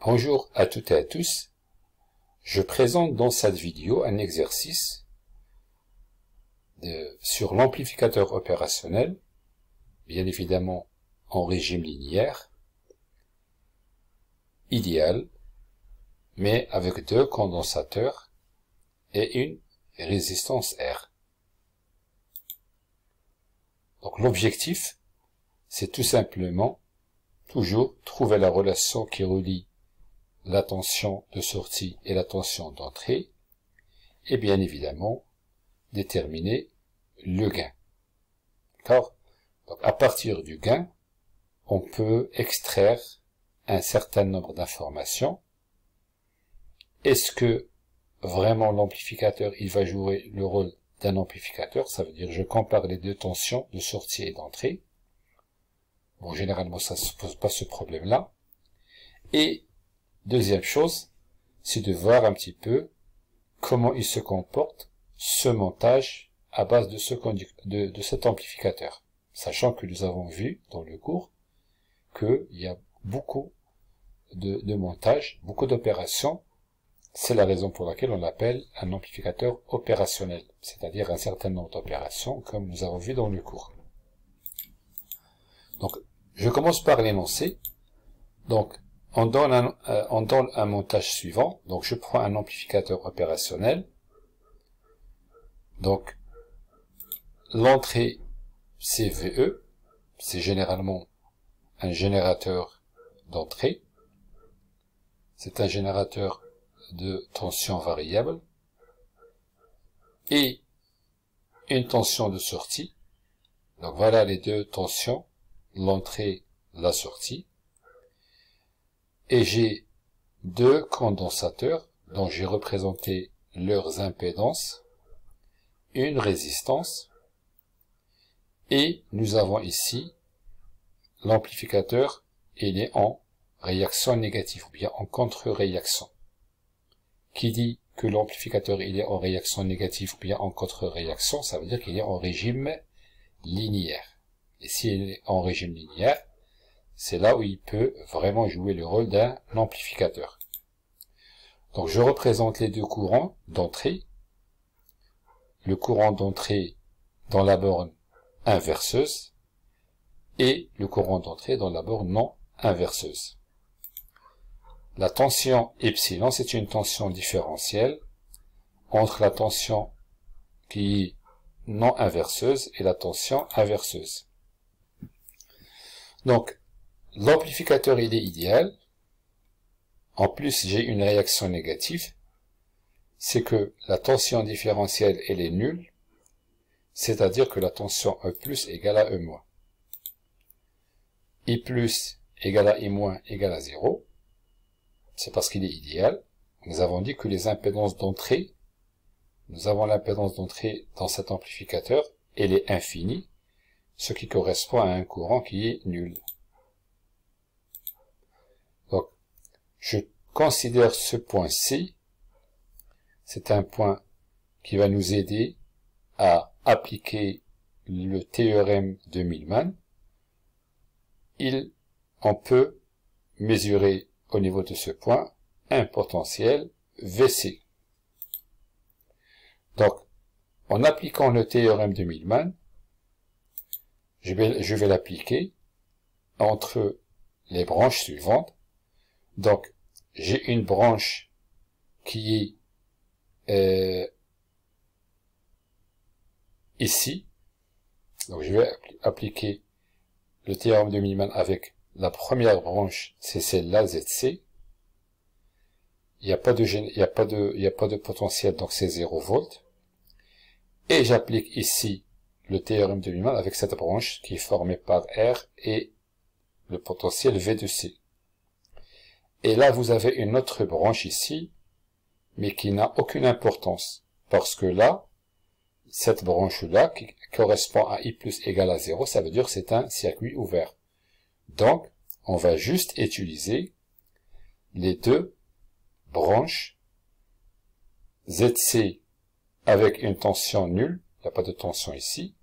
Bonjour à toutes et à tous. Je présente dans cette vidéo un exercice sur l'amplificateur opérationnel, bien évidemment en régime linéaire, idéal, mais avec deux condensateurs et une résistance R. Donc l'objectif, c'est tout simplement toujours trouver la relation qui relie la tension de sortie et la tension d'entrée, et bien évidemment déterminer le gain. D'accord? Donc à partir du gain, on peut extraire un certain nombre d'informations. Est-ce que vraiment l'amplificateur, il va jouer le rôle d'un amplificateur? Ça veut dire je compare les deux tensions de sortie et d'entrée. Bon, généralement ça ne se pose pas ce problème-là. Et deuxième chose, c'est de voir un petit peu comment il se comporte ce montage à base de cet amplificateur. Sachant que nous avons vu dans le cours qu'il y a beaucoup de montages, beaucoup d'opérations. C'est la raison pour laquelle on l'appelle un amplificateur opérationnel, c'est-à-dire un certain nombre d'opérations comme nous avons vu dans le cours. Donc, je commence par l'énoncé. Donc, on donne un montage suivant. Donc, je prends un amplificateur opérationnel. Donc, l'entrée CVE, c'est généralement un générateur d'entrée. C'est un générateur de tension variable. Et une tension de sortie. Donc, voilà les deux tensions, l'entrée, la sortie. Et j'ai deux condensateurs dont j'ai représenté leurs impédances, une résistance, et nous avons ici l'amplificateur, il est en réaction négative ou bien en contre-réaction. Qui dit que l'amplificateur il est en réaction négative ou bien en contre-réaction, ça veut dire qu'il est en régime linéaire. Et s'il est en régime linéaire, c'est là où il peut vraiment jouer le rôle d'un amplificateur. Donc je représente les deux courants d'entrée. Le courant d'entrée dans la borne inverseuse et le courant d'entrée dans la borne non inverseuse. La tension epsilon, c'est une tension différentielle entre la tension qui est non inverseuse et la tension inverseuse. Donc, l'amplificateur, il est idéal. En plus, j'ai une réaction négative. C'est que la tension différentielle, elle est nulle. C'est-à-dire que la tension E plus égale à E moins. I plus égale à I moins égale à 0. C'est parce qu'il est idéal. Nous avons dit que les impédances d'entrée, nous avons l'impédance d'entrée dans cet amplificateur, elle est infinie, ce qui correspond à un courant qui est nul. Donc, je considère ce point-ci, c'est un point qui va nous aider à appliquer le théorème de Millman. On peut mesurer au niveau de ce point un potentiel VC. Donc, en appliquant le théorème de Millman, je vais l'appliquer entre les branches suivantes. Donc, j'ai une branche qui est ici. Donc, je vais appliquer le théorème de Millman avec la première branche, c'est celle-là, ZC. Il n'y a pas de potentiel, donc c'est 0 volts. Et j'applique ici le théorème de Millman avec cette branche qui est formée par R et le potentiel V de C. Et là, vous avez une autre branche ici, mais qui n'a aucune importance. Parce que là, cette branche-là, qui correspond à I plus égale à 0, ça veut dire que c'est un circuit ouvert. Donc, on va juste utiliser les deux branches ZC avec une tension nulle, il n'y a pas de tension ici,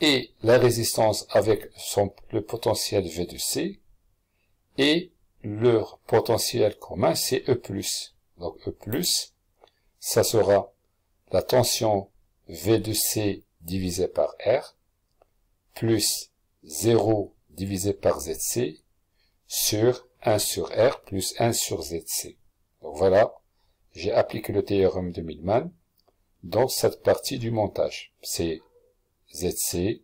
et la résistance avec le potentiel V de C, et leur potentiel commun, c'est E+. Donc E+, ça sera la tension V de C divisé par R, plus 0 divisé par ZC, sur 1 sur R plus 1 sur ZC. Donc voilà, j'ai appliqué le théorème de Millman dans cette partie du montage. C'est ZC,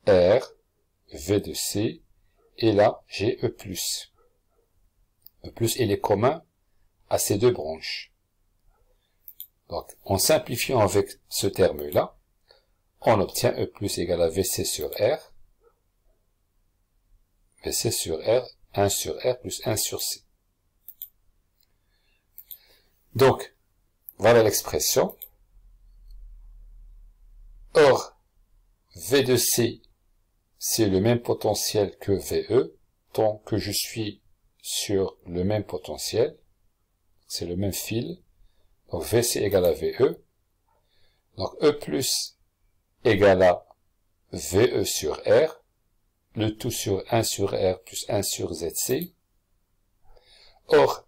R, V de C, et là, j'ai E+. E+, il est commun à ces deux branches. Donc, en simplifiant avec ce terme-là, on obtient E+ égale à VC sur R, VC sur R, 1 sur R plus 1 sur C. Donc, voilà l'expression. Or, V de C, c'est le même potentiel que VE, tant que je suis sur le même potentiel, c'est le même fil, donc VC égale à VE, donc E plus égale à VE sur R, le tout sur 1 sur R plus 1 sur ZC. Or,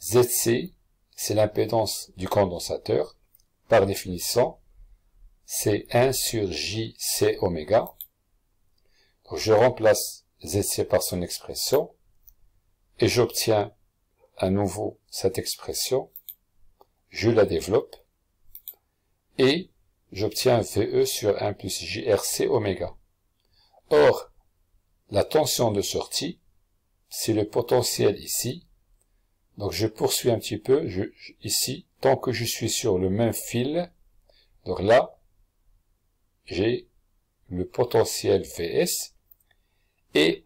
ZC, c'est l'impédance du condensateur, par définition, c'est 1 sur JC oméga. Donc je remplace ZC par son expression, et j'obtiens à nouveau cette expression, je la développe, et j'obtiens VE sur 1 plus JRC oméga. Or, la tension de sortie, c'est le potentiel ici. Donc je poursuis un petit peu, ici, tant que je suis sur le même fil, donc là, j'ai le potentiel VS, et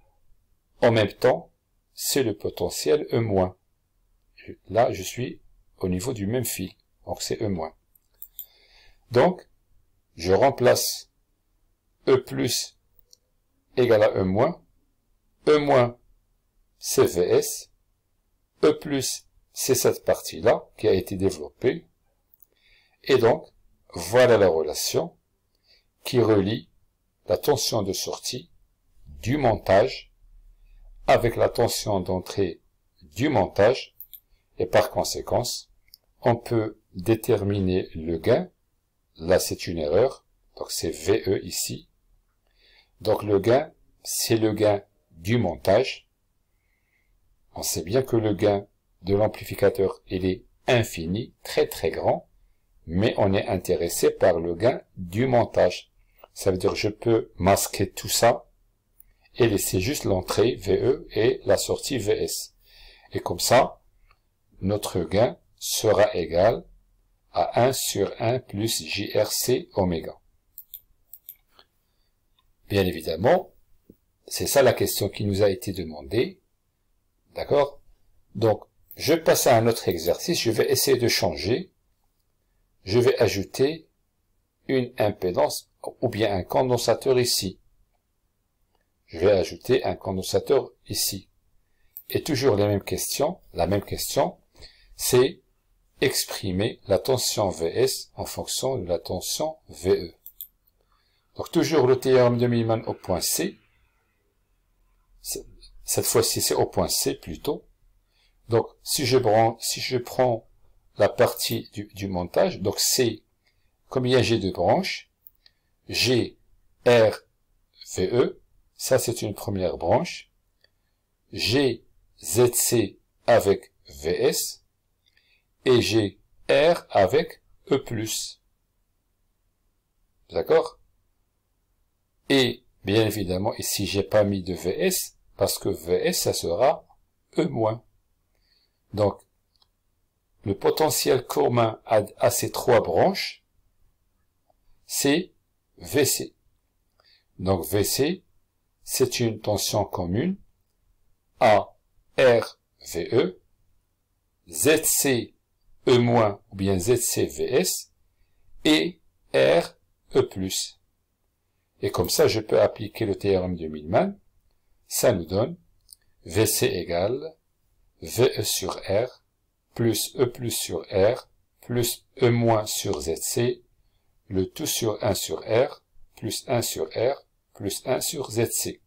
en même temps, c'est le potentiel E-. Là, je suis au niveau du même fil, donc c'est E-. Donc, je remplace E+, égale à E-, E-, c'est VS, E+, c'est cette partie-là qui a été développée, et donc, voilà la relation qui relie la tension de sortie du montage avec la tension d'entrée du montage, et par conséquent, on peut déterminer le gain. Là, c'est une erreur, donc c'est VE ici. Donc le gain, c'est le gain du montage. On sait bien que le gain de l'amplificateur, il est infini, très très grand, mais on est intéressé par le gain du montage. Ça veut dire que je peux masquer tout ça et laisser juste l'entrée VE et la sortie VS. Et comme ça, notre gain sera égal à 1 sur 1 plus JRC oméga. Bien évidemment, c'est ça la question qui nous a été demandée. D'accord? Donc, je passe à un autre exercice. Je vais essayer de changer. Je vais ajouter une impédance ou bien un condensateur ici. Je vais ajouter un condensateur ici. Et toujours la même question, c'est exprimer la tension VS en fonction de la tension VE. Donc toujours le théorème de Millman au point C. Cette fois-ci c'est au point C plutôt. Donc si je prends la partie du montage, donc C, combien j'ai de branches? J'ai R, VE, ça c'est une première branche. J'ai ZC avec VS. Et j'ai R avec E+. D'accord? Et, bien évidemment, ici, j'ai pas mis de VS, parce que VS, ça sera E-. Donc, le potentiel commun à ces trois branches, c'est VC. Donc, VC, c'est une tension commune à R, VE, ZC, E- ou bien ZCVS et R E+. Et comme ça, je peux appliquer le théorème de Millman. Ça nous donne VC égale VE sur R plus E+ sur R plus E- sur ZC, le tout sur 1 sur R plus 1 sur R plus 1 sur ZC.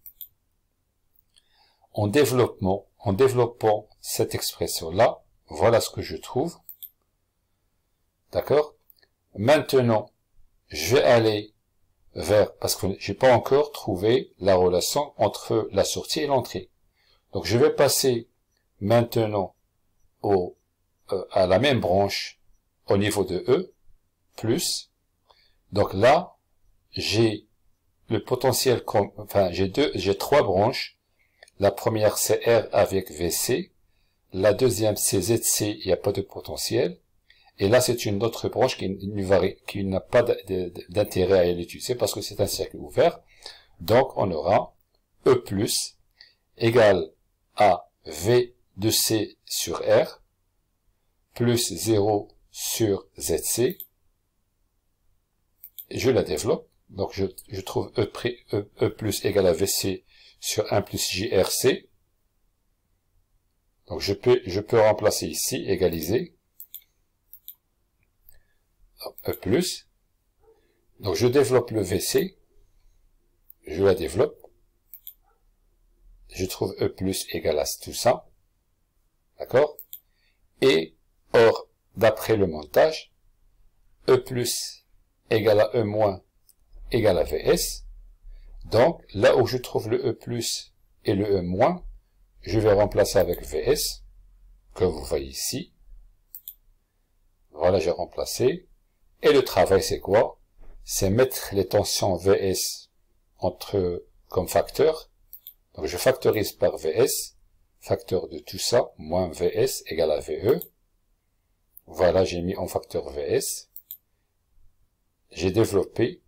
En développement, en développant cette expression-là, voilà ce que je trouve. D'accord? Maintenant, je vais aller vers, parce que j'ai pas encore trouvé la relation entre la sortie et l'entrée. Donc je vais passer maintenant à la même branche au niveau de E, plus. Donc là, j'ai le potentiel, enfin j'ai trois branches. La première c'est R avec VC, la deuxième c'est ZC, il n'y a pas de potentiel. Et là, c'est une autre branche qui n'a pas d'intérêt à l'utiliser parce que c'est un cercle ouvert. Donc, on aura E plus égale à V de C sur R plus 0 sur ZC. Je la développe. Donc, je trouve E plus égale à VC sur 1 plus JRC. Donc, je peux remplacer ici, égaliser. E plus. Donc, je développe le VC. Je la développe. Je trouve E plus égale à tout ça. D'accord? Et, or, d'après le montage, E plus égale à E moins égale à VS. Donc, là où je trouve le E plus et le E moins, je vais remplacer avec VS, que vous voyez ici. Voilà, j'ai remplacé. Et le travail, c'est quoi? C'est mettre les tensions VS comme facteur. Donc, je factorise par VS, facteur de tout ça, moins VS égale à VE. Voilà, j'ai mis en facteur VS. J'ai développé,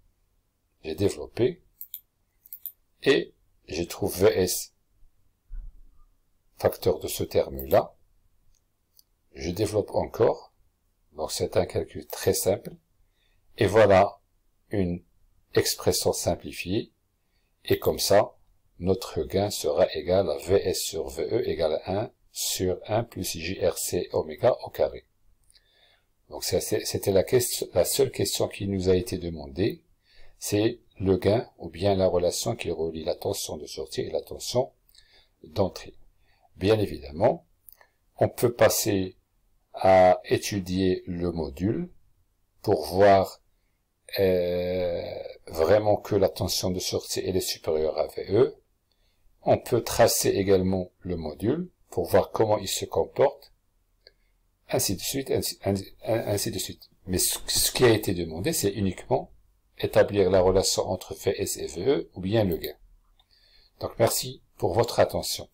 et je trouve VS, facteur de ce terme-là. Je développe encore. Donc, c'est un calcul très simple. Et voilà une expression simplifiée. Et comme ça, notre gain sera égal à VS sur VE égale à 1 sur 1 plus JRC oméga au carré. Donc, c'était la seule question qui nous a été demandée. C'est le gain ou bien la relation qui relie la tension de sortie et la tension d'entrée. Bien évidemment, on peut passer à étudier le module pour voir vraiment que la tension de sortie elle est supérieure à VE. On peut tracer également le module pour voir comment il se comporte, ainsi de suite, ainsi de suite. Mais ce qui a été demandé, c'est uniquement établir la relation entre VS et VE ou bien le gain. Donc merci pour votre attention.